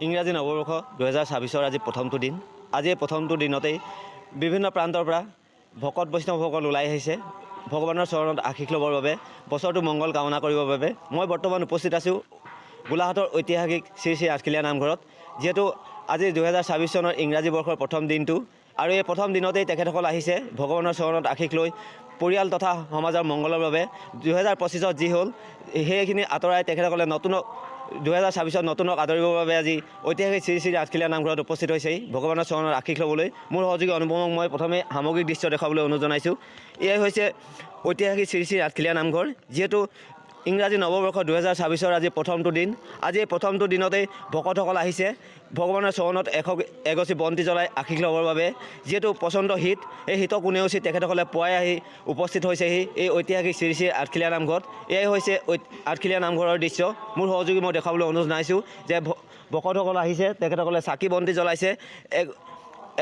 ইংৰাজী নৱবৰ্ষ 2026 আজি প্ৰথমটো দিন। আজি এই প্ৰথমটো দিনতেই বিভিন্ন প্ৰান্তৰ পৰা ভকত বৈষ্ণৱসকল ওলাই আহিছে ভগৱানৰ চৰণত আশীষ ল'বৰ বাবে, বছৰটো মংগল কামনা কৰিবৰ বাবে। মই বৰ্তমান উপস্থিত আছোঁ গোলাঘাটৰ ঐতিহাসিক শ্ৰী শ্ৰী আঠখেলীয়া নামঘৰত। যিহেতু আজি 2026 চনৰ ইংৰাজী বৰ্ষৰ প্ৰথম দিনটো আৰু এই প্ৰথম দিনতেই তেখেতসকল আহিছে ভগৱানৰ চৰণত আশীষ লৈ পৰিয়াল তথা সমাজৰ মংগলৰ বাবে। 2025ত যি হ'ল সেইখিনি আঁতৰাই তেখেতসকলে 2026ত নতুনক আদৰিবৰ বাবে আজি ঐতিহাসিক শ্ৰী শ্ৰী আঠখেলীয়া নামঘৰত উপস্থিত হৈছেহি ভগৱানৰ চৰণৰ আশীষ ল'বলৈ। মোৰ সহযোগী অনুপমক মই প্ৰথমে সামগ্ৰিক দৃশ্য দেখুৱাবলৈ অনুৰোধ জনাইছোঁ। এয়াই হৈছে ঐতিহাসিক শ্ৰী শ্ৰী আঠখেলীয়া নামঘৰ। যিহেতু ইংৰাজী নৱবৰ্ষ 2026 আজি প্ৰথমটো দিন। আজি এই প্ৰথমটো দিনতেই ভকতসকল আহিছে ভগৱানৰ চৰণত এগছি বন্তি জ্বলাই আশীষ ল'বৰ বাবে। যিহেতু প্ৰচণ্ড শীত, এই শীতক নেওচি তেখেতসকলে পুৱাই আহি উপস্থিত হৈছেহি এই ঐতিহাসিক শ্ৰী শ্ৰী আঠখেলীয়া নামঘৰত। এয়াই হৈছে আঠখেলীয়া নামঘৰৰ দৃশ্য। মোৰ সহযোগী মই দেখাবলৈ অনুৰোধ জনাইছোঁ যে ভকতসকল আহিছে, তেখেতসকলে চাকি বন্তি জ্বলাইছে,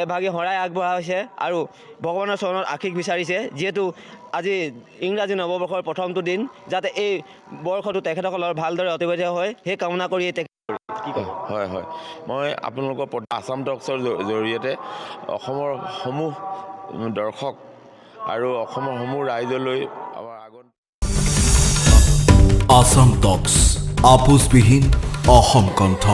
এভাগি শৰাই আগবঢ়া হৈছে আৰু ভগৱানৰ চৰণত আশীষ বিচাৰিছে। যিহেতু আজি ইংৰাজী নৱবৰ্ষৰ প্ৰথমটো দিন, যাতে এই বৰ্ষটো তেখেতসকলৰ ভালদৰে অতিবাহিত হয় সেই কামনা কৰি হয় হয় মই আপোনালোকৰ আসাম টক্সৰ জৰিয়তে অসমৰ সমূহ দৰ্শক আৰু অসমৰ সমূহ ৰাইজলৈ আমাৰ আসাম টক্স আপোচবিহীন অসম কণ্ঠ।